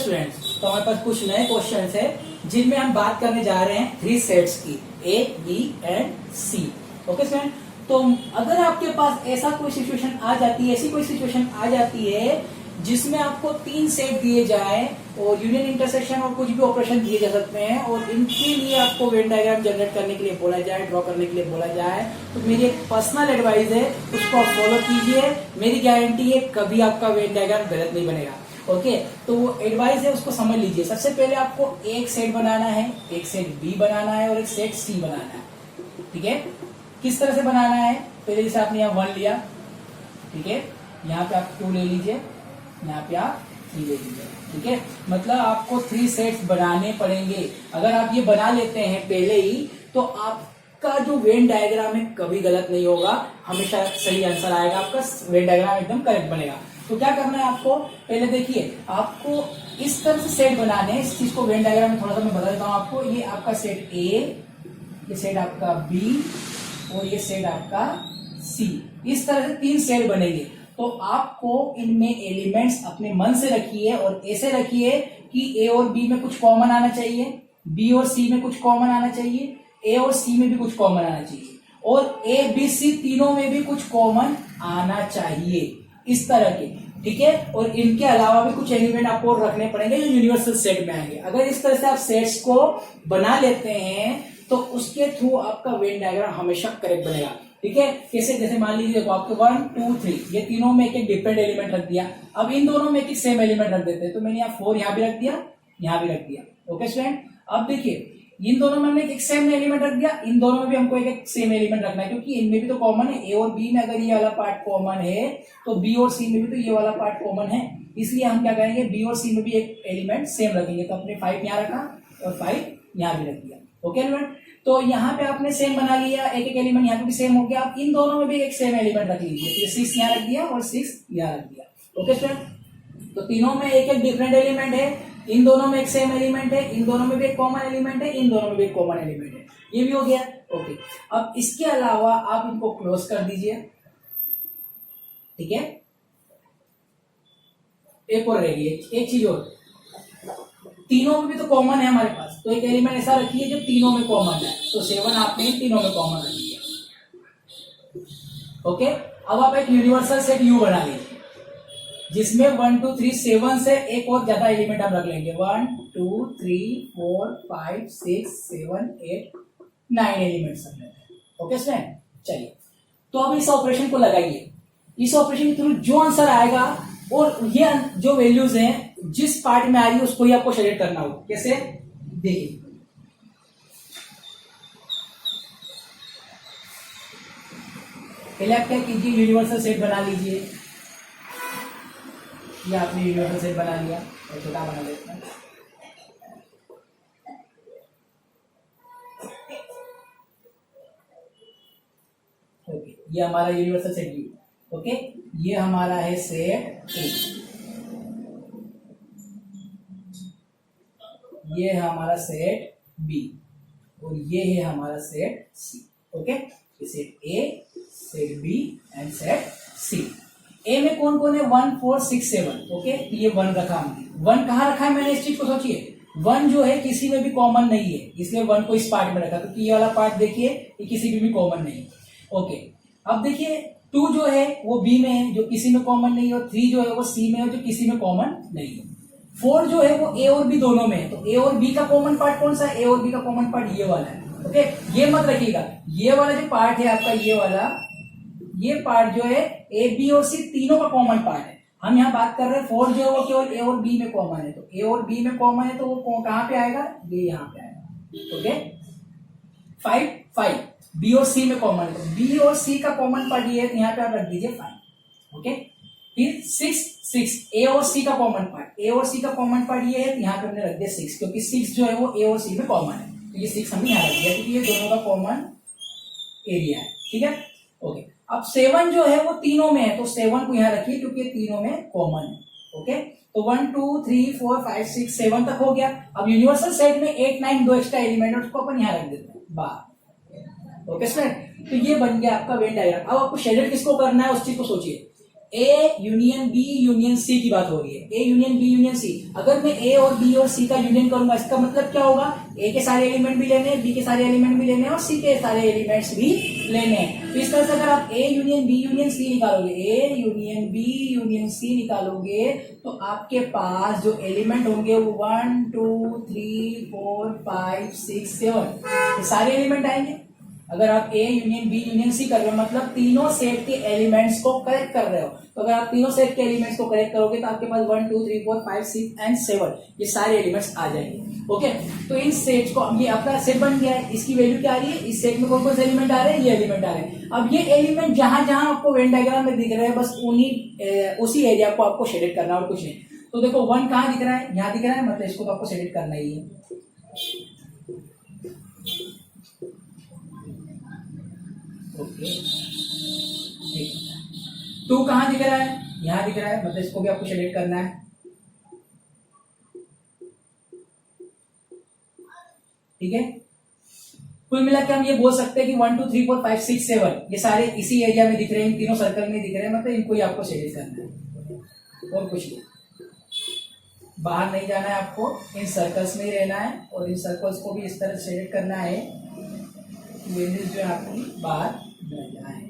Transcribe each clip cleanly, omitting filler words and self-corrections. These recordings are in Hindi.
स्टूडेंट्स, तो हमारे पास कुछ नए क्वेश्चंस है जिनमें हम बात करने जा रहे हैं 3 सेट्स की A, B and C। Okay student, तो अगर आपके पास ऐसा कोई सिचुएशन आ जाती है, ऐसी कोई सिचुएशन आ जाती है जिसमें आपको 3 सेट दिए जाए और यूनियन इंटरसेक्शन और कुछ भी ऑपरेशन दिए जा सकते हैं और इनके लिए आपको वेन डायग्राम जनरेट करने के लिए बोला जाए, ड्रॉ करने के लिए बोला जाए, तो मेरी एक पर्सनल एडवाइस है, उसको आप फॉलो कीजिए। मेरी गारंटी है कभी आपका वेन डायग्राम गलत नहीं बनेगा। ओके, तो वो एडवाइस है, उसको समझ लीजिए। सबसे पहले आपको एक सेट बनाना है, एक सेट बी बनाना है और एक सेट सी बनाना है। ठीक है, किस तरह से बनाना है? पहले जैसे आपने यहाँ 1 लिया, ठीक है, यहाँ पे आप 2 ले लीजिए, यहाँ पे आप 3 ले लीजिए। ठीक है, मतलब आपको 3 सेट्स बनाने पड़ेंगे। अगर आप ये बना लेते हैं पहले ही तो आपका जो वेन डायग्राम है कभी गलत नहीं होगा, हमेशा सही आंसर आएगा, आपका वेन डायग्राम एकदम करेक्ट बनेगा। तो क्या करना है आपको? पहले देखिए, आपको इस तरह से सेट बनाने हैं। इस चीज को वेन डायग्राम में थोड़ा सा मैं बता देता हूँ आपको। ये आपका सेट ए, ये सेट आपका बी और ये सेट आपका सी। इस तरह से 3 सेट बनेंगे। तो आपको इनमें एलिमेंट्स अपने मन से रखिए और ऐसे रखिए कि ए और बी में कुछ कॉमन आना चाहिए, बी और सी में कुछ कॉमन आना चाहिए, ए और सी में भी कुछ कॉमन आना चाहिए और ए बी सी तीनों में भी कुछ कॉमन आना चाहिए, इस तरह के। ठीक है, और इनके अलावा भी कुछ एलिमेंट आपको रखने पड़ेंगे जो यूनिवर्सल सेट में आएंगे। अगर इस तरह से आप सेट्स को बना लेते हैं तो उसके थ्रू आपका वेन डायग्राम हमेशा करेक्ट बनेगा। ठीक है, कैसे? जैसे मान लीजिए, देखो आपके 1 2 3 ये तीनों में एक एक डिफरेंट एलिमेंट रख दिया। अब इन दोनों में एक एक सेम एलिमेंट रख देते हैं, तो मैंने यहाँ 4 यहाँ भी रख दिया, यहाँ भी रख दिया। ओके स्टूडेंट, अब देखिए, इन दोनों में हमने एक सेम एलिमेंट रख दिया, इन दोनों में भी हमको एक एक सेम एलिमेंट रखना है, क्योंकि इनमें भी तो कॉमन है। ए और बी में अगर ये वाला पार्ट कॉमन है तो बी और सी में भी तो ये वाला पार्ट कॉमन है। इसलिए हम क्या करेंगे, बी और सी में भी एक एलिमेंट सेम रखेंगे। तो अपने 5 यहाँ रखा और 5 यहाँ भी रख दिया। ओके एलिमेंट, तो यहाँ पे आपने सेम बना लिया, एक एक एलिमेंट यहाँ पे भी सेम हो गया। आप इन दोनों में भी एक सेम एलिमेंट रख लीजिए। 6 यहाँ रख दिया और 6 यहाँ रख दिया। ओके स्टूडेंट, तो तीनों में एक एक डिफरेंट एलिमेंट है, इन दोनों में एक सेम एलिमेंट है, इन दोनों में भी एक कॉमन एलिमेंट है, इन दोनों में भी एक कॉमन एलिमेंट है। ये भी हो गया। ओके, अब इसके अलावा आप इनको क्लोज कर दीजिए। ठीक है, एक और रह गई, एक चीज और, तीनों में भी तो कॉमन है हमारे पास, तो एक एलिमेंट ऐसा रखिए जो तीनों में कॉमन है। तो 7 आपने तीनों में कॉमन रख दिया। ओके, अब आप एक यूनिवर्सल सेट यू बना लीजिए जिसमें 1 2 3 7 से एक और ज्यादा एलिमेंट हम रख लेंगे। 1 2 3 4 5 6 7 8 9 एलिमेंट्स रख लेते हैं। ओके स्टूडेंट, चलिए, तो अब इस ऑपरेशन को लगाइए। इस ऑपरेशन के थ्रू जो आंसर आएगा और ये जो वैल्यूज हैं जिस पार्ट में आ रही है उसको ही आपको सेलेक्ट करना होगा। कैसे? देखिए, पहले आप क्या कीजिए, यूनिवर्सल सेट बना लीजिए। ये आपने यूनिवर्सल सेट बना लिया और छोटा बना लेते हैं। ओके, ये हमारा यूनिवर्सल सेट यू। ओके, ये हमारा है सेट ए, ये है हमारा सेट बी और ये है हमारा set C. Okay, set A, set B and set C. A में कौन कौन है? 1 4 6 7। ओके, ये 1 रखा हमने। 1 कहाँ रखा है मैंने? इस चीज को सोचिए, 1 जो है किसी में भी कॉमन नहीं है, इसलिए 1 को इस पार्ट में रखा, क्योंकि ये वाला पार्ट देखिए ये किसी में भी कॉमन नहीं है। ओके, अब देखिए 2 जो है वो बी में है जो किसी में कॉमन नहीं है, और 3 जो है वो सी में है जो किसी में कॉमन नहीं है। 4 जो है वो ए और बी दोनों में है, तो ए और बी का कॉमन पार्ट कौन सा है? ए और बी का कॉमन पार्ट ये वाला है। ओके, ये मत रखिएगा, ये वाला जो पार्ट है आपका, ये वाला, ये पार्ट जो है ए बी और सी तीनों का कॉमन पार्ट है। हम यहाँ बात कर रहे हैं 4 जो है वो केवल ए और बी में कॉमन है, तो ए और बी में कॉमन है तो वो कहाँ पे आएगा? ये यहाँ पे आएगा। ओके, 5 बी और सी में कॉमन है, तो बी और सी का कॉमन पार्ट ये है, यहाँ पे आप रख दीजिए 5। ओके, फिर 6 ए और सी का कॉमन पार्ट, ए और सी का कॉमन पार्ट ये है, तो यहाँ पे हमने रख दिया 6, क्योंकि 6 जो है वो ए और सी में कॉमन है, तो ये 6 हमने यहाँ रख दिया क्योंकि ये दोनों का कॉमन एरिया है। ठीक है, ओके, अब 7 जो है वो तीनों में है, तो 7 को यहाँ रखिए क्योंकि तीनों में कॉमन है। ओके, तो 1 2 3 4 5 6 7 तक हो गया। अब यूनिवर्सल सेट में 8 9 2 एक्स्ट्रा एलिमेंट उसको अपन यहाँ रख देते हैं बाहर। ओके स्टूडेंट, तो ये बन गया आपका वेन डायग्राम। अब आपको शेडेड किसको करना है उस चीज को सोचिए। A union B union C की बात हो रही है, A union B union C. अगर मैं ए और बी और सी का यूनियन करूंगा, इसका मतलब क्या होगा, ए के सारे एलिमेंट भी लेने हैं, बी के सारे एलिमेंट भी लेने हैं और सी के सारे एलिमेंट्स भी लेने हैं। तो इस तरह से अगर आप A union B union C निकालोगे, A union B union C निकालोगे, तो आपके पास जो एलिमेंट होंगे वो 1 2 3 4 5 6 7 सारे एलिमेंट आएंगे। अगर आप A union B union C कर रहे हो मतलब तीनों सेट के एलिमेंट्स को करेक्ट कर रहे हो। तो अगर आप तीनों सेट के एलिमेंट्स को करेक्ट करोगे तो आपके पास 1 2 3 4 5 6 एंड 7 ये सारे एलिमेंट्स आ जाएंगे। ओके, तो इन सेट्स को, ये आपका सेट बन गया है, इसकी वैल्यू क्या आ रही है, इस सेट में कौन कौन से एलिमेंट आ रहे हैं, ये एलिमेंट आ रहे हैं। अब ये एलिमेंट जहां जहां आपको वेन डायग्राम में दिख रहे हैं बस उसी एरिया को आपको शेडेड करना और कुछ नहीं। तो देखो 1 कहाँ दिख रहा है, यहाँ दिख रहा है, मतलब इसको तो आपको शेडेड करना ही है। ओके, ठीक। 2 कहाँ दिख रहा है, यहां दिख रहा है, मतलब इसको भी आपको शेडेड करना है। ठीक है, कुल मिला के हम ये बोल सकते हैं कि 1 2 3 4 5 6 7 ये सारे इसी एरिया में दिख रहे हैं, तीनों सर्कल में दिख रहे हैं, मतलब इनको ही आपको शेडेड करना है और कुछ नहीं। बाहर नहीं जाना है आपको, इन सर्कल्स में ही रहना है और इन सर्कल्स को भी इस तरह शेडेड करना है वैल्यूज जो है आपकी बाहर न जाए।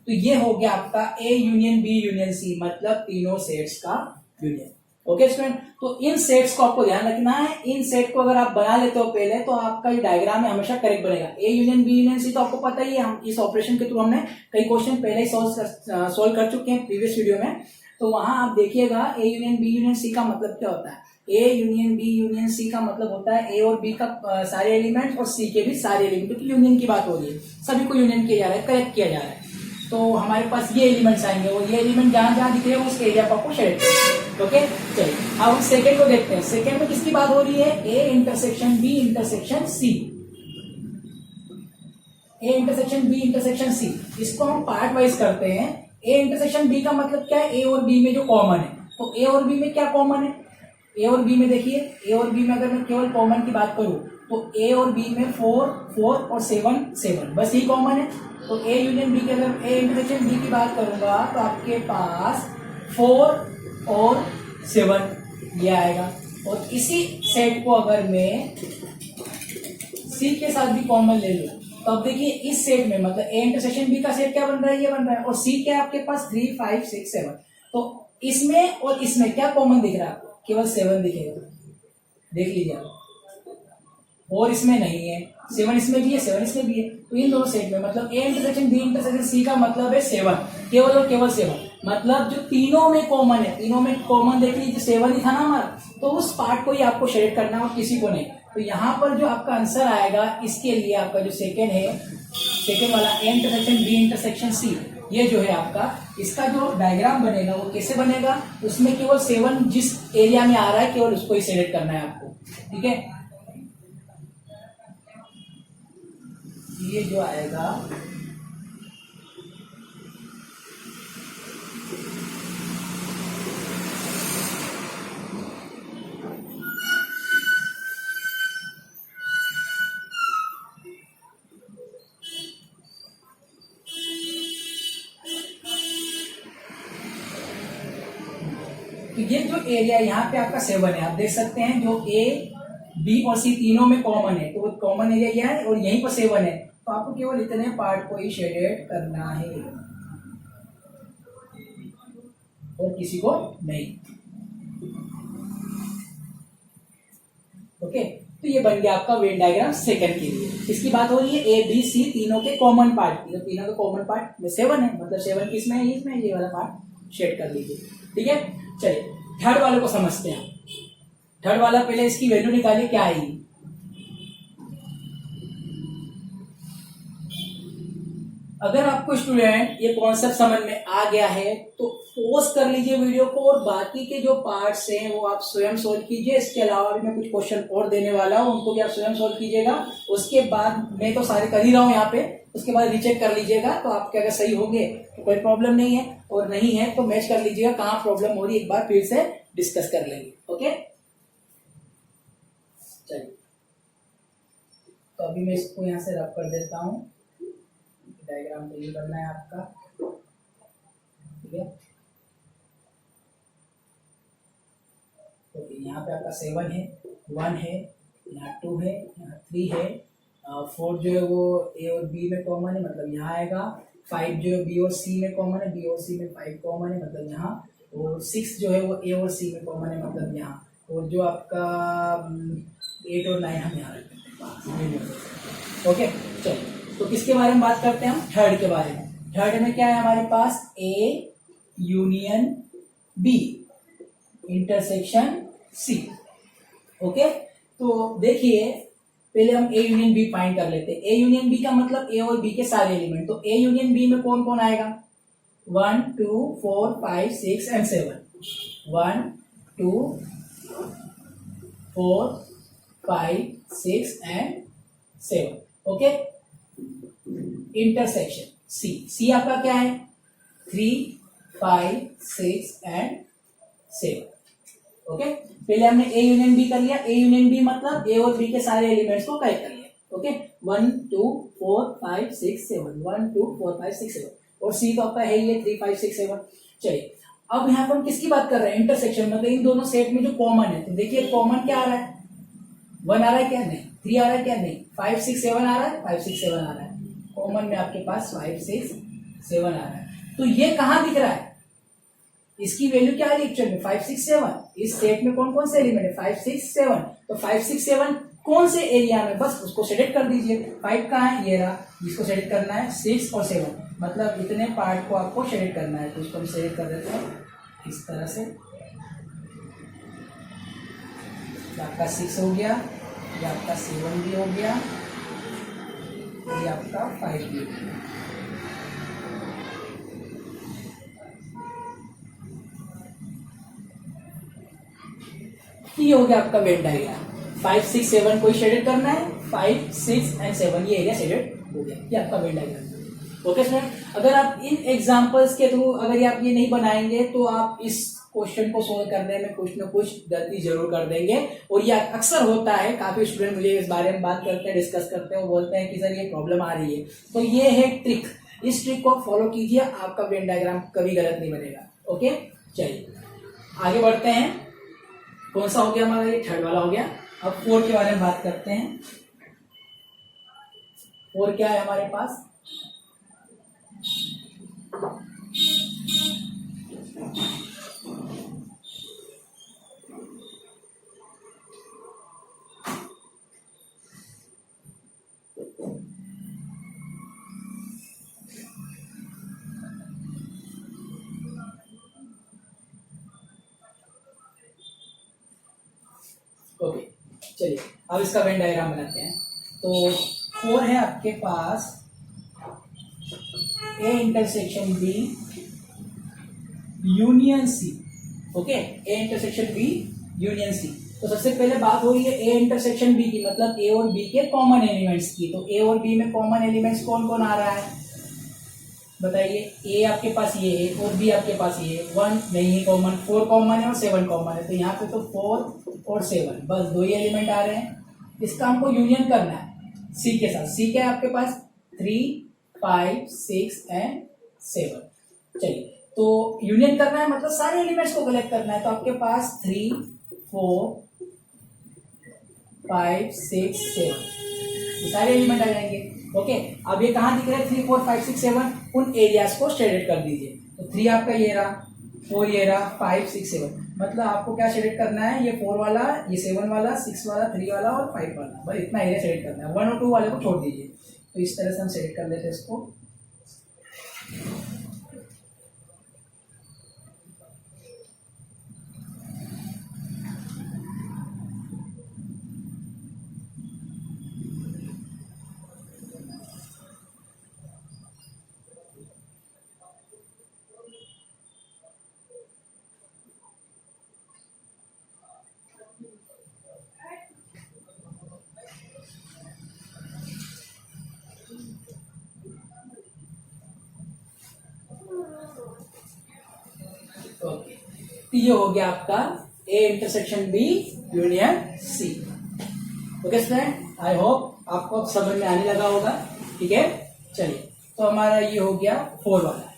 तो ये हो गया आपका A union B union C, मतलब तीनों सेट्स का यूनियन। ओके स्टूडेंट, तो इन सेट्स को आपको ध्यान रखना है। इन सेट को अगर आप बना लेते हो पहले तो आपका ये डायग्राम है हमेशा करेक्ट बनेगा। A union B union C तो आपको पता ही है, हम इस ऑपरेशन के थ्रू हमने कई क्वेश्चन पहले ही सोल्व कर चुके हैं प्रीवियस वीडियो में। तो वहां आप देखिएगा A union B union C का मतलब क्या होता है। A union B union C का मतलब होता है ए और बी का सारे एलिमेंट और सी के भी सारे एलिमेंट, क्योंकि यूनियन की बात हो रही है, सभी को यूनियन किया जा रहा है, करेक्ट किया जा रहा है। तो हमारे पास ये एलिमेंट्स आएंगे और ये एलिमेंट जहां जहां दिख रहे हैं उस एरिया को आपको शेड करेंगे। ओके, चलिए अब हम सेकंड को देखते हैं। सेकंड में किसकी बात हो रही है, A intersection B intersection C. A intersection B intersection C, इसको हम पार्ट वाइज करते हैं। ए इंटरसेक्शन बी का मतलब क्या है, ए और बी में जो कॉमन है। तो ए और बी में क्या कॉमन है, ए और बी में देखिए, ए और बी में अगर मैं केवल कॉमन की बात करूं तो ए और बी में 4 4 और 7 7 बस ही कॉमन है। तो ए यूनियन बी के अगर ए इंटरसेक्शन बी की बात करूंगा तो आपके पास 4 और 7 ये आएगा। और इसी सेट को अगर मैं सी के साथ भी कॉमन ले लूं तो अब देखिए इस सेट में, मतलब ए इंटरसेक्शन बी का सेट क्या बन रहा है, ये बन रहा है, और सी क्या है आपके पास 3 5 6 7। तो इसमें और इसमें क्या कॉमन दिख रहा है आपको, केवल 7 दिखेगा, देख लीजिए आप, और इसमें नहीं है। 7 इसमें भी है, 7 इसमें भी है। तो इन दोनों सेट में मतलब A intersection B intersection C का मतलब है 7, केवल और केवल 7। मतलब जो तीनों में कॉमन है, तीनों में कॉमन देख लीजिए 7 ही था ना हमारा, तो उस पार्ट को ही आपको शेड करना और किसी को नहीं। तो यहाँ पर जो आपका आंसर आएगा इसके लिए आपका जो सेकेंड है, सेकेंड वाला A intersection B intersection C, ये जो है आपका, इसका जो डायग्राम बनेगा वो कैसे बनेगा, उसमें केवल 7 जिस एरिया में आ रहा है केवल उसको ही सेलेक्ट करना है आपको। ठीक है, ये जो आएगा तो ये जो एरिया यहाँ पे आपका 7 है, आप देख सकते हैं जो ए बी और सी तीनों में कॉमन है, तो वो कॉमन एरिया यह है और यहीं पर 7 है। तो आपको केवल इतने पार्ट को ही शेडेड करना है और किसी को नहीं। ओके, तो ये बन गया आपका वेन डायग्राम सेकंड के लिए। इसकी बात हो रही है ए बी सी तीनों के कॉमन पार्ट की, तो तीनों के कॉमन पार्ट में 7 है, मतलब 7 किसमें है, इसमें, ये वाला पार्ट शेड कर लीजिए। ठीक है, चलिए थर्ड वाले को समझते हैं। थर्ड वाला पहले इसकी वैल्यू निकालिए क्या आएगी। अगर आपको स्टूडेंट ये कॉन्सेप्ट समझ में आ गया है तो पॉज कर लीजिए वीडियो को और बाकी के जो पार्ट्स हैं वो आप स्वयं सोल्व कीजिए। इसके अलावा भी मैं कुछ क्वेश्चन और देने वाला हूं, उनको भी आप स्वयं सोल्व कीजिएगा। उसके बाद मैं तो सारे कर ही रहा हूं यहाँ पे, उसके बाद रीचेक कर लीजिएगा। तो आपके अगर सही होंगे तो कोई प्रॉब्लम नहीं है, और नहीं है तो मैच कर लीजिएगा कहाँ प्रॉब्लम हो रही है, एक बार फिर से डिस्कस कर लेंगे। ओके, चलिए तो अभी मैं इसको यहाँ से रब कर देता हूँ। डायग्राम तो ये बनना है आपका। ठीक है, ओके, यहाँ पे आपका 7 है, 1 है, यहाँ 2 है, यहाँ 3 है, 4 जो है वो ए और बी में कॉमन है, मतलब यहाँ आएगा। 5 जो है बी और सी में कॉमन है, बी और सी में 5 कॉमन है, मतलब यहाँ। और 6 जो है वो ए और सी में कॉमन है, मतलब यहाँ। और जो आपका 8 और 9 हम यहाँ रखते हैं। ओके, चलिए, तो किसके बारे में बात करते हैं हम? थर्ड के बारे में। थर्ड में क्या है हमारे पास? A union B intersection C. Okay, तो देखिए, पहले हम ए यूनियन बी फाइंड कर लेते हैं। ए यूनियन बी का मतलब ए और बी के सारे एलिमेंट। तो ए यूनियन बी में कौन कौन आएगा? 1 2 4 5 6 and 7। 1 2 4 5 6 and 7। Okay, intersection C. C आपका क्या है? 3 5 6 एंड 7। ओके, पहले हमने ए यूनियन बी कर लिया। ए यूनियन बी मतलब ए और बी के सारे एलिमेंट्स को कलेक्ट कर लिया। ओके, 1 2 4 5 6 7, 1 2 4 5 6 7। और सी तो आपका है ही है 3 5 6 7। चलिए, अब यहाँ पर हम किसकी बात कर रहे हैं? इंटरसेक्शन, मतलब इन दोनों सेट में जो कॉमन है। तो देखिए, कॉमन क्या आ रहा है? 1 आ रहा है क्या? नहीं। 3 आ रहा है क्या? नहीं। 5 6 7 आ रहा है? 5 6 7 आ रहा है। कॉमन में आपके पास 5 6 7 आ रहा है। तो ये कहां दिख रहा है? इसकी वैल्यू क्या है एक्चुअल में? 5 6 7। इस सेट में कौन कौन से एलिमेंट है? 5 6 7। तो 5 6 7 कौन से एरिया में? बस उसको सेलेक्ट कर दीजिए। 5 कहाँ है? ये रहा, जिसको सेलेक्ट करना है। 6 और 7, मतलब इतने पार्ट को आपको सेलेक्ट करना है। तो इसको हम सेलेक्ट कर देते हैं इस तरह से। आपका 6 हो गया, ये आपका 7 भी हो गया, ये आपका 5 भी हो गया। ये हो गया आपका वेन डायग्राम। 5 6 7 कोई शेडेड करना है, 5 6 एंड 7 ये एरिया शेडेड हो गया। ये आपका वेन डायग्राम। ओके स्टूडेंट, अगर आप इन एग्जांपल्स के थ्रू अगर आप ये नहीं बनाएंगे तो आप इस क्वेश्चन को सोल्व करने में कुछ ना कुछ गलती जरूर कर देंगे। और ये अक्सर होता है, काफी स्टूडेंट मुझे इस बारे में बात करते हैं, डिस्कस करते हैं, वो बोलते हैं कि सर ये प्रॉब्लम आ रही है। तो ये है ट्रिक, इस ट्रिक को फॉलो कीजिए, आपका वेन डायग्राम कभी गलत नहीं बनेगा। ओके, चलिए आगे बढ़ते हैं। कौन सा हो गया हमारा? ये थर्ड वाला हो गया। अब 4 के बारे में बात करते हैं। 4 क्या है हमारे पास? ओके, चलिए अब इसका वेन डायग्राम बनाते हैं। तो 4 है आपके पास A intersection B union C. Okay, A intersection B union C. तो सबसे पहले बात हो रही है ए इंटरसेक्शन बी की, मतलब ए और बी के कॉमन एलिमेंट्स की। तो ए और बी में कॉमन एलिमेंट्स कौन कौन आ रहा है बताइए? ए आपके पास ये है और बी आपके पास ये है। 1 नहीं है कॉमन, 4 कॉमन है और 7 कॉमन है। तो यहाँ पे तो 4 और 7 बस 2 ही एलिमेंट आ रहे हैं। इसका हमको यूनियन करना है सी के साथ। सी क्या है आपके पास? 3 5 6 एंड 7। चलिए, तो यूनियन करना है मतलब सारे एलिमेंट्स को कलेक्ट करना है। तो आपके पास 3 4 5 6 7 ये सारे एलिमेंट आ जाएंगे। ओके, अब ये कहाँ दिख रहे हैं? 3 4 5 6 7 उन एरियाज को शेडेड कर दीजिए। तो 3 आपका ये रहा, 4 ये रहा, 5 6 7, मतलब आपको क्या शेडेड करना है? ये 4 वाला, ये 7 वाला, 6 वाला, 3 वाला और 5 वाला, बस इतना एरिया शेडेड करना है। 1 और 2 वाले को छोड़ दीजिए। तो इस तरह से हम सेलेक्ट कर लेते हैं इसको। ओके, तो ये हो गया आपका A intersection B union C. Okay student, I hope आपको अब समझ में आने लगा होगा। ठीक है, चलिए, तो हमारा ये हो गया 4 वाला।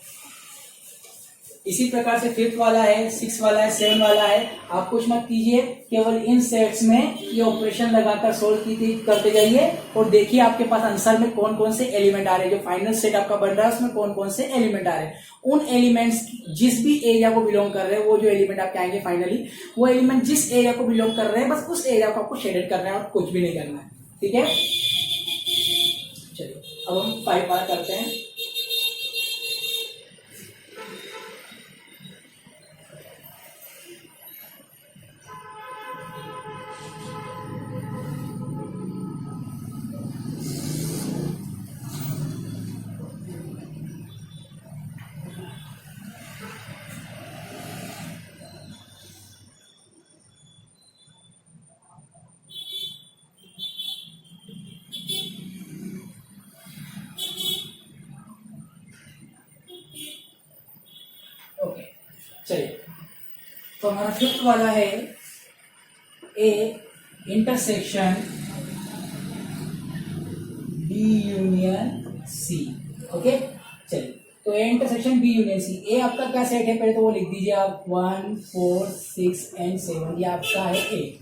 इसी प्रकार से फिफ्थ वाला है, सिक्स वाला है, सेवन वाला है। आप कुछ मत कीजिए, केवल इन सेट्स में ये ऑपरेशन लगाकर सोल्व करते जाइए और देखिए आपके पास आंसर में कौन कौन से एलिमेंट आ रहे हैं। जो फाइनल सेट आपका बन रहा है उसमें कौन कौन से एलिमेंट आ रहे हैं। उन एलिमेंट्स जिस भी एरिया को बिलोंग कर रहे हैं, वो जो एलिमेंट आपके आएंगे फाइनली, वो एलिमेंट जिस एरिया को बिलोंग कर रहे हैं बस उस एरिया को आपको शेडेड करना है और कुछ भी नहीं करना है। ठीक है, चलिए अब हम 5 बार करते हैं। ओके, चलिए तो हमारा फिफ्थ वाला है A intersection B union C. Okay, चलिए तो A intersection B union C. A आपका क्या सेट है, पहले तो वो लिख दीजिए आप, 1 4 6 एंड 7, ये आपका है A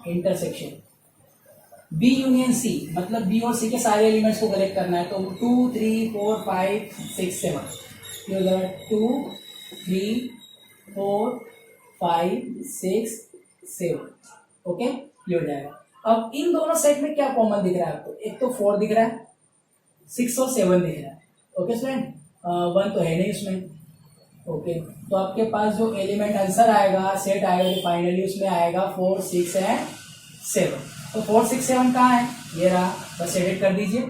intersection. B union C मतलब बी और सी के सारे एलिमेंट्स को कलेक्ट करना है, तो 2 3 4 5 6 7, ये हो जाएगा 2 3 4 5 6 7। ओके, ये हो जाएगा। अब इन दोनों सेट में क्या कॉमन दिख रहा है आपको, एक तो 4 दिख रहा है, 6 और 7 दिख रहा है। ओके स्टूडेंट, 1 तो है नहीं उसमें। ओके, तो आपके पास जो एलिमेंट आंसर आएगा, सेट आएगा जो फाइनली, उसमें आएगा 4 6 एंड 7। तो 4 6 7 कहाँ है, ये रहा, बस एडिट कर दीजिए।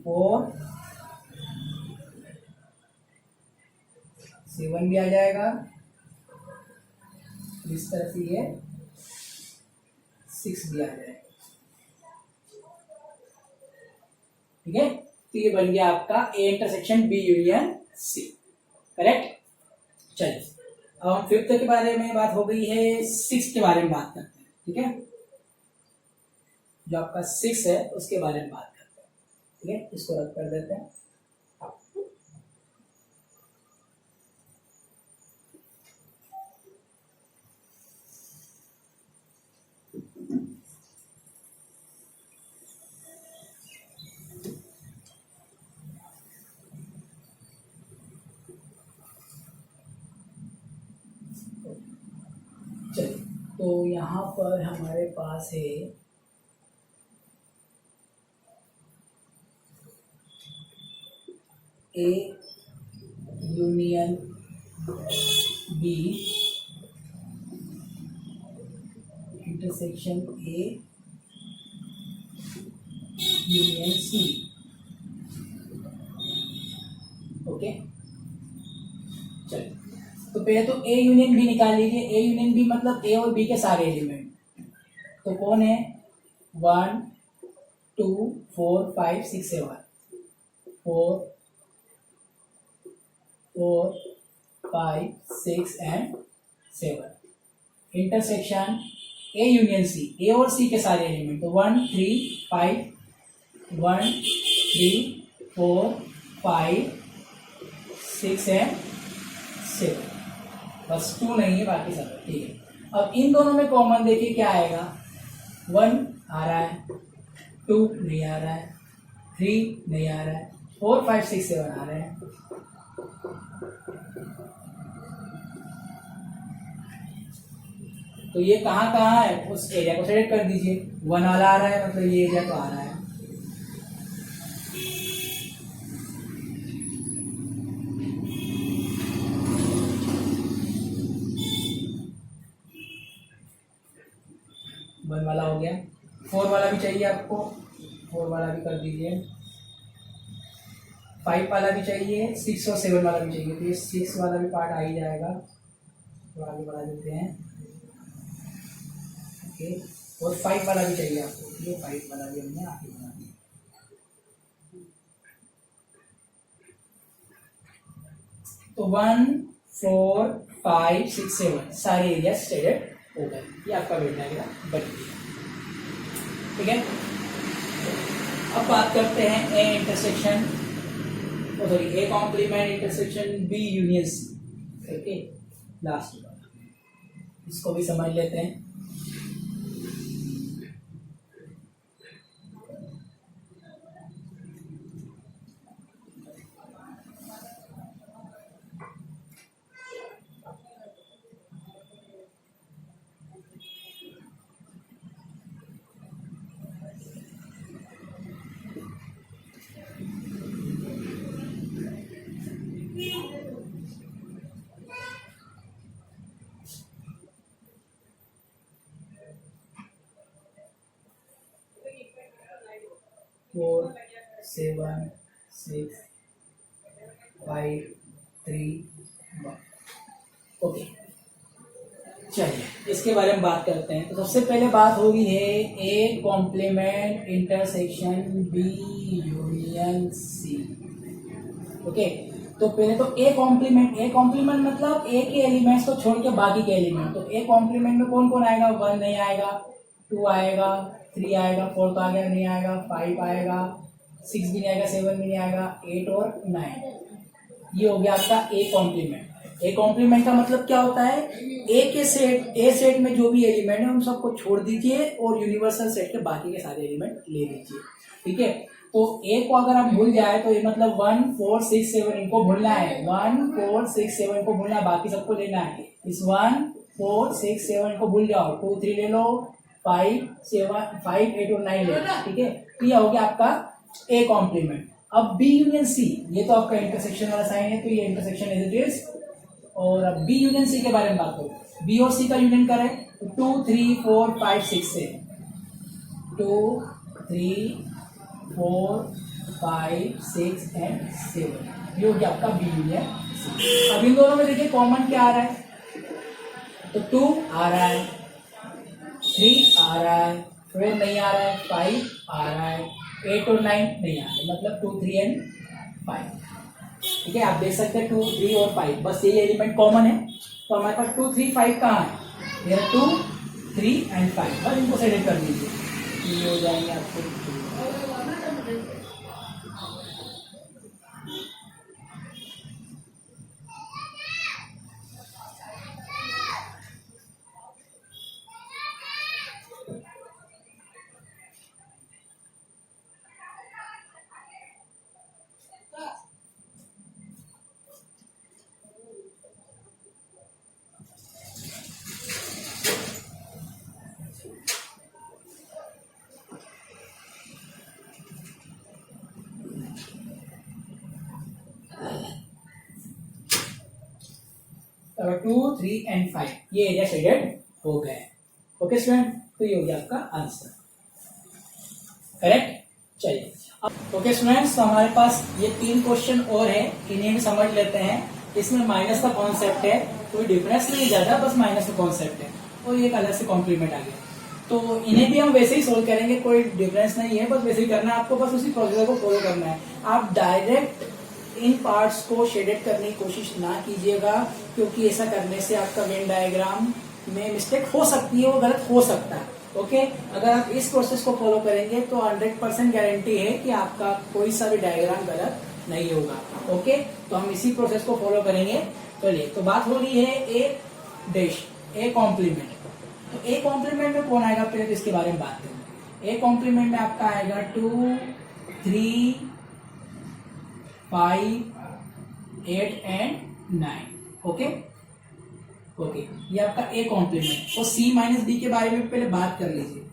4 7 भी आ जाएगा, इस तरफ ये 6 भी आ जाएगा। ठीक है, तो ये बन गया आपका A intersection B union C. Correct. चलिए अब हम फिफ्थ के बारे में बात हो गई है, सिक्स के बारे में बात करते हैं। ठीक है, जो आपका 6 है उसके बारे में बात करते हैं। ठीक है, इसको रद्द कर देते हैं। चलिए तो यहाँ पर हमारे पास है A union B intersection A union C. Okay, चलिए तो पहले तो ए यूनियन बी निकाल लीजिए। ए यूनियन बी मतलब ए और बी के सारे एलिमेंट। तो कौन है, 1 2 4 5 6 7, 4 4 5 6 and 7। Intersection A union C, A और सी के सारे एलिमेंट। तो 1 3 5 1 3 4 5 6 एंड 7, बस 2 नहीं है, बाकी सब। ठीक है, अब इन दोनों में कॉमन देखिए क्या आएगा, 1 आ रहा है, 2 नहीं आ रहा है, 3 नहीं आ रहा है, 4 5 6 7 आ रहे हैं। तो ये कहाँ कहाँ है, उस एरिया को सेलेक्ट कर दीजिए। 1 वाला आ रहा है मतलब ये एरिया तो आ रहा है। वन वाला हो गया, 4 वाला भी चाहिए आपको, 4 वाला भी कर दीजिए। 5 वाला भी चाहिए, 6 और 7 वाला भी चाहिए। तो ये 6 वाला भी पार्ट आ ही जाएगा, तो आगे बढ़ा देते हैं। ओके, और 5 वाला भी चाहिए आपको, ये 5 वाला भी हमने आगे बढ़ा दिया। तो 1 4 5 6 7 सारे एरिया शेडेड हो गए। ये आपका वेट डायग्राम बन गया। ठीक है, अब बात करते हैं A complement intersection B union C. Okay, last इसको भी समझ लेते हैं। फोर 7 6 5 3 1। ओके, चलिए इसके बारे में बात करते हैं। तो सबसे पहले बात होगी है A complement intersection B union C. Okay, तो पहले तो ए कॉम्प्लीमेंट मतलब ए के एलिमेंट्स को छोड़ के बाकी के एलिमेंट। तो ए कॉम्प्लीमेंट में कौन कौन आएगा? 1 नहीं आएगा, 2 आएगा, 3 आएगा, 4 तो आ गया नहीं आएगा, 5 आएगा, 6 भी नहीं आएगा, 7 भी नहीं आएगा, 8 और 9। ये हो गया आपका ए कॉम्प्लीमेंट। ए कॉम्प्लीमेंट का मतलब क्या होता है? ए सेट में जो भी एलिमेंट है उन सबको छोड़ दीजिए और यूनिवर्सल सेट के बाकी के सारे एलिमेंट ले लीजिए। ठीक है, तो ए को अगर आप भूल जाए तो ये मतलब 1 4 6 7 इनको भूलना है, 1 4 6 7 इनको भूलना है, बाकी सबको लेना है। इस 1 4 6 7 इनको भूल जाओ, 2 3 ले लो, 5 8 और 9 ले लो। ठीक है, तो ये हो गया आपका ए कॉम्प्लीमेंट। अब बी यूनियन सी, ये तो आपका इंटरसेक्शन वाला साइन है, तो ये इंटरसेक्शन एज इट इज। और अब बी यूनियन सी के बारे में बात करो। बी और सी का यूनियन करें तो 2 3 4 5 6 से 2 3 4 5 6 एंड 7, ये हो गया आपका बी यूनियन सी। अब इन दोनों में देखिए कॉमन क्या आ रहा है? तो 2 आ रहा है, 3 आ रहा है, 4 नहीं आ रहा है, 5 आ रहा है, 8 और 9 नहीं आ रहा है, मतलब 2 3 एंड 5। ठीक है, आप देख सकते हैं 2 3 और 5, बस यही एलिमेंट कॉमन है। तो हमारे पास 2 3 5 कहाँ है? ये 2 3 एंड 5, बस इनको सेलेक्ट कर दीजिए, ये हो जाएंगे आपको। अगर 2 3 एंड 5 ये एरिया शेडेड हो गए। ओके स्टूडेंट, तो ये हो गया आपका आंसर, करेक्ट। चलिए ओके स्टूडेंट्स, तो हमारे पास ये 3 क्वेश्चन और है, इन्हें भी समझ लेते हैं। इसमें माइनस का कॉन्सेप्ट है, कोई डिफरेंस नहीं ज्यादा, बस माइनस का कॉन्सेप्ट है और ये एक अलग से कॉम्प्लीमेंट आ गया। तो इन्हें भी हम वैसे ही सोल्व करेंगे, कोई डिफरेंस नहीं है, बस वैसे ही करना है आपको, बस उसी प्रोसीजर को फॉलो करना है। आप डायरेक्ट इन पार्ट्स को शेडेड करने की कोशिश ना कीजिएगा, क्योंकि ऐसा करने से आपका वेन डायग्राम में मिस्टेक हो सकती है, वो गलत हो सकता है। ओके, अगर आप इस प्रोसेस को फॉलो करेंगे तो 100% गारंटी है कि आपका कोई सा भी डायग्राम गलत नहीं होगा। ओके, तो हम इसी प्रोसेस को फॉलो करेंगे। चलिए, तो बात हो रही है ए कॉम्प्लीमेंट। तो ए कॉम्प्लीमेंट में कौन आएगा, पहले तो इसके बारे में बात करेंगे। ए कॉम्प्लीमेंट में आपका आएगा 2 3 5 8 एंड 9। ओके, ये आपका ए कॉम्प्लीमेंट। तो सी माइनस बी के बारे में पहले बात कर लीजिए।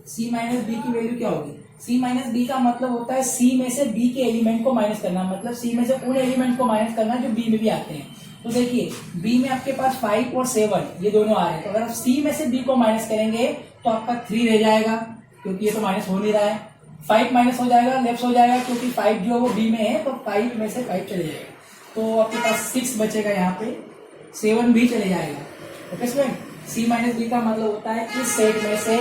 सी माइनस बी की वैल्यू क्या होगी? सी माइनस बी का मतलब होता है सी में से बी के एलिमेंट को माइनस करना, मतलब सी में से उन एलिमेंट को माइनस करना जो बी में भी आते हैं। तो देखिए, बी में आपके पास 5 और 7 ये दोनों आ रहे हैं, तो अगर आप सी में से बी को माइनस करेंगे तो आपका 3 रह जाएगा, क्योंकि ये तो माइनस हो नहीं रहा है। 5 माइनस हो जाएगा, लेफ्ट हो जाएगा, क्योंकि 5 जो है वो बी में है, तो 5 में से 5 चले जाएगा, तो आपके पास 6 बचेगा, यहाँ पे 7 भी चले जाएगा। ओके स्टूडेंट, सी माइनस बी का मतलब होता है इस सेट में से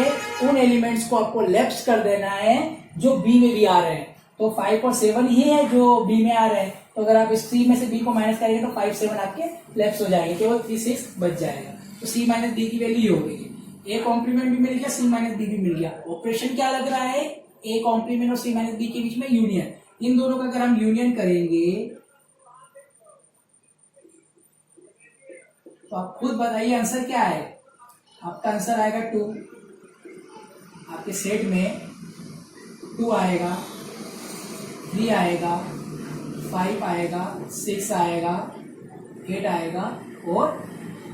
उन एलिमेंट्स को आपको लेफ्ट कर देना है जो बी में भी आ रहे हैं। तो 5 और 7 ही है जो बी में आ रहे हैं, तो अगर आप इस सी में से बी को माइनस करेंगे तो 5 7 आपके लेफ्ट हो जाएंगे, केवल 3 6 बच जाएगा। तो सी माइनस बी की वैल्यू ये हो गई। ए कॉम्प्लीमेंट भी मिल गया, सी माइनस बी भी मिल गया। ऑपरेशन क्या लग रहा है? ए कॉम्प्लीमेंट और सी माइनस बी के बीच में यूनियन। इन दोनों का अगर हम यूनियन करेंगे तो आप खुद बताइए आंसर क्या है। आपका आंसर आएगा 2। आपके सेट में 2 आएगा, 3 आएगा, 5 आएगा, 6 आएगा, 8 आएगा और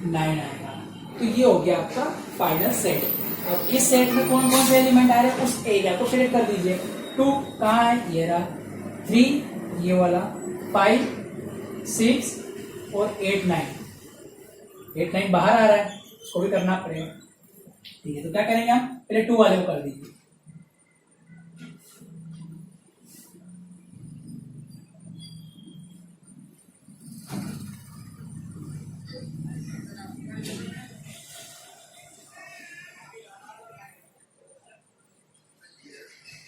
9 आएगा। तो ये हो गया आपका फाइनल सेट। और इस सेट में कौन कौन से एलिमेंट आ रहे हैं उस एरिया को सिलेक्ट कर दीजिए। 2 कहाँ है, ये रहा। 3 ये वाला, 5 6 और 8 9 बाहर आ रहा है, उसको भी करना पड़ेगा। ठीक है, तो क्या करेंगे हम, पहले 2 वाले को कर दीजिए।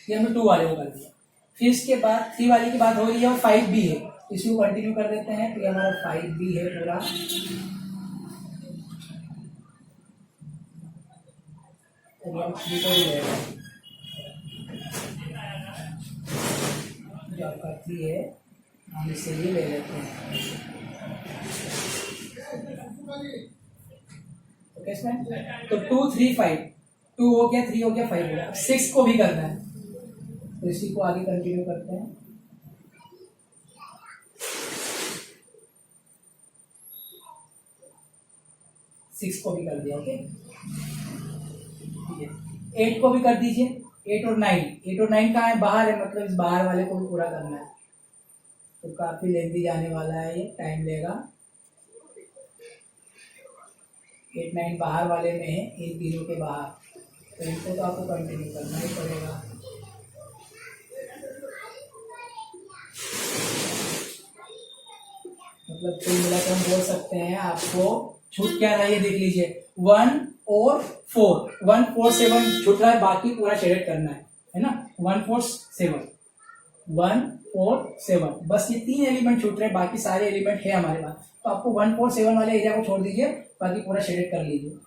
ये हमने 2 वाले को कर दिया। फिर इसके बाद 3 वाले की बात हो रही है और 5 भी है, इसको कंटिन्यू कर देते हैं। तो ये हमारा 5 भी है पूरा। तो हम 3 को भी लेगा, जो आपका 3 है हम इससे ये ले लेते हैं। ओके इसमें तो 2 3 5, 2 हो गया, 3 हो गया, 5 हो गया। 6 को भी करना है, तो इसी को आगे कंटिन्यू करते हैं। सिक्स को भी कर दिया। ओके ठीक है, 8 को भी कर दीजिए। 8 और 9 कहाँ है, बाहर है, मतलब इस बाहर वाले को भी पूरा करना है। तो काफी लेंथी जाने वाला है, ये टाइम लेगा। 8 9 बाहर वाले में है, इन तीनों के बाहर, तो इनको तो आपको कंटिन्यू करना ही पड़ेगा। मतलब कुल मिलाकर हम बोल सकते हैं, आपको छूट क्या रहा है ये देख लीजिए। 1 और 4, 1 4 7 छूट रहा है, बाकी पूरा शेडेड करना है ना। 1 4 7, 1 4 7, बस ये 3 एलिमेंट छूट रहे हैं, बाकी सारे एलिमेंट है हमारे पास। तो आपको 1 4 7 वाले एरिया को छोड़ दीजिए, बाकी पूरा शेडेड कर लीजिए।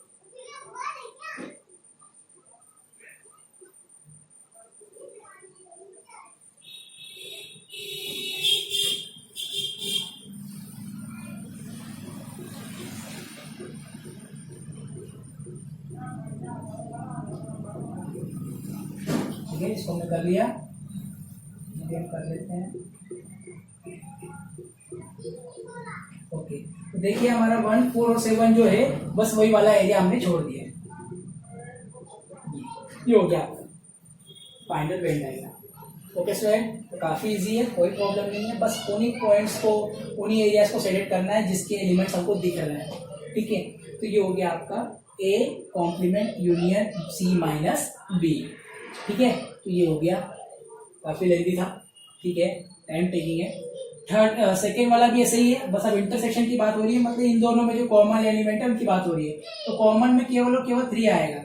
ठीक है, इसको हमने कर लिया, हम कर लेते हैं। ओके, तो देखिए हमारा 1 4 और 7 जो है, बस वही वाला एरिया हमने छोड़ दिया। ये हो गया final Venn diagram. Okay student, तो काफी इजी है, कोई प्रॉब्लम नहीं है। बस उन्हीं पॉइंट्स को, उन्हीं एरियाज को सेलेक्ट करना है जिसके एलिमेंट्स हमको दिख रहे हैं। ठीक है, तो ये हो गया आपका A complement union C minus B. ठीक है, तो ये हो गया, काफी लेंथी था। ठीक है, टाइम टेकिंग है। सेकेंड वाला भी ऐसे ही है, बस अब इंटरसेक्शन की बात हो रही है, मतलब इन दोनों में जो कॉमन एलिमेंट है उनकी बात हो रही है। तो कॉमन में केवल और केवल 3 आएगा।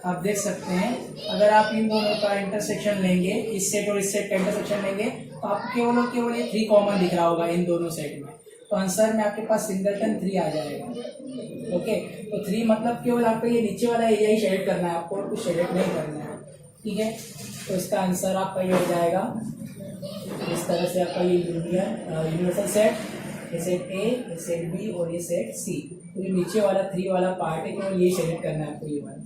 आप देख सकते हैं, अगर आप इन दोनों का इंटरसेक्शन लेंगे, इस सेट और इस सेट का इंटरसेक्शन लेंगे, तो आपको केवल और केवल ये 3 कॉमन दिख रहा होगा इन दोनों सेट में। तो आंसर में आपके पास सिंगलटन 3 आ जाएगा। ओके, तो 3 मतलब केवल आपको ये नीचे वाला एरिया ही शेड करना है, आपको और कुछ शेड नहीं करना है। ठीक है, तो इसका आंसर आपका ये हो जाएगा इस तरह से। आपका ये यूनिवर्सल सेट, ये सेट ए, ये सेट बी और ये सेट सी। तो ये नीचे वाला 3 वाला पार्ट है, केवल ये शेड करना है आपको, ये वाला।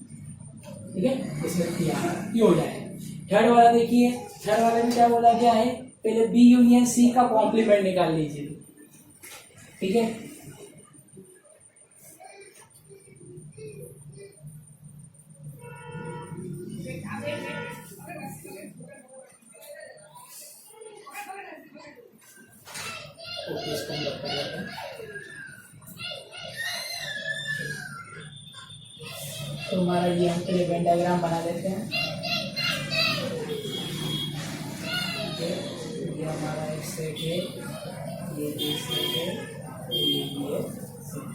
ठीक है, इसमें ये हो जाएगा। थर्ड वाला देखिए, थर्ड वाले में क्या बोला गया है, पहले बी यूनियन सी का कॉम्प्लीमेंट निकाल लीजिए। ठीक है, इसको हम कर लेते हैं। तो हमारा ये हम पहले वेन डायग्राम बना लेते हैं। ये हमारा एक सेट है, ये भी सेट है, ये भी है सेट।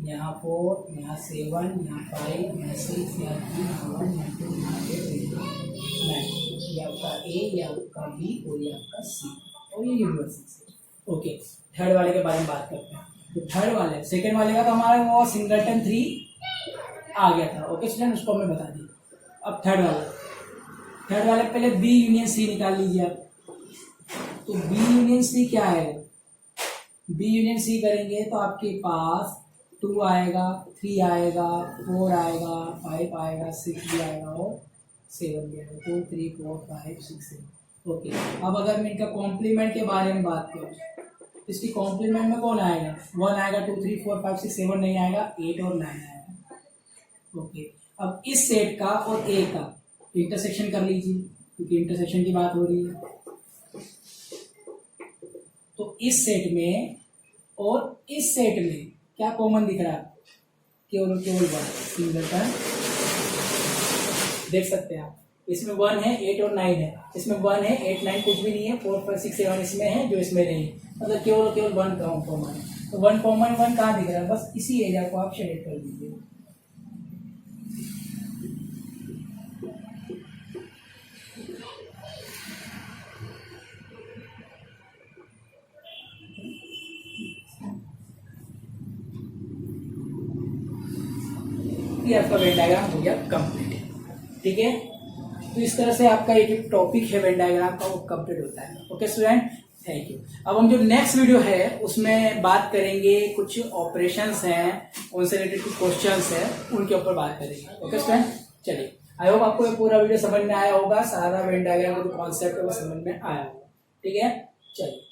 यहाँ 4, यहाँ 7, यहाँ 5, यहाँ 6, यहाँ 3, यहाँ 1, यहाँ 2, यहाँ 8, 9। ये आपका ए, ये आपका बी और ये आपका सी, और ये यूनिवर्सल सेट। ओके, थर्ड वाले के बारे में बात करते हैं। तो थर्ड वाले, सेकेंड वाले का तो हमारा वो सिंगलटन 3 आ गया था। ओके स्टूडेंट, उसको हमने बता दिया। अब थर्ड वाले पहले बी यूनियन सी निकाल लीजिए आप। तो बी यूनियन सी क्या है, बी यूनियन सी करेंगे तो आपके पास 2 आएगा, 3 आएगा, 4 आएगा, 5 आएगा, 6 भी आएगा और 7 भी आएगा। 2 3 4 5 6 7। ओके, अब अगर मैं इनका कॉम्प्लीमेंट के बारे में बात करूँ, इसकी कॉम्प्लीमेंट में कौन आएगा? 1 आएगा, 2 3 4 5 6 7 नहीं आएगा, 8 और 9 आएगा। ओके, अब इस सेट का और ए का इंटरसेक्शन कर लीजिए, क्योंकि इंटरसेक्शन की बात हो रही है। तो इस सेट में और इस सेट में क्या कॉमन दिख रहा है? केवल केवल 1 सिंगल का देख सकते हैं आप। इसमें 1 है, 8 और 9 है। इसमें 1 है, 8 9 कुछ भी नहीं है, 4 5 6 7 इसमें है जो इसमें नहीं है, मतलब केवल केवल 1 कॉमन है। तो 1 कॉमन 1 कहाँ दिख रहा है? बस इसी एरिया को आप शेड कर दीजिए। आपका वेन डायग्राम हो गया कंप्लीट। ठीक है, तो इस तरह से आपका ये जो टॉपिक है वेन डायग्राम का वो कंप्लीट होता है। Okay student, thank you. अब हम जो नेक्स्ट वीडियो है उसमें बात करेंगे, कुछ ऑपरेशंस हैं उनसे रिलेटेड कुछ क्वेश्चंस हैं, उनके ऊपर बात करेंगे। ओके स्टूडेंट, चलिए, आई होप आपको ये पूरा वीडियो समझ में आया होगा, सारा वेन डायग्राम का जो कॉन्सेप्ट है वो समझ में आया होगा। ठीक है, चलिए।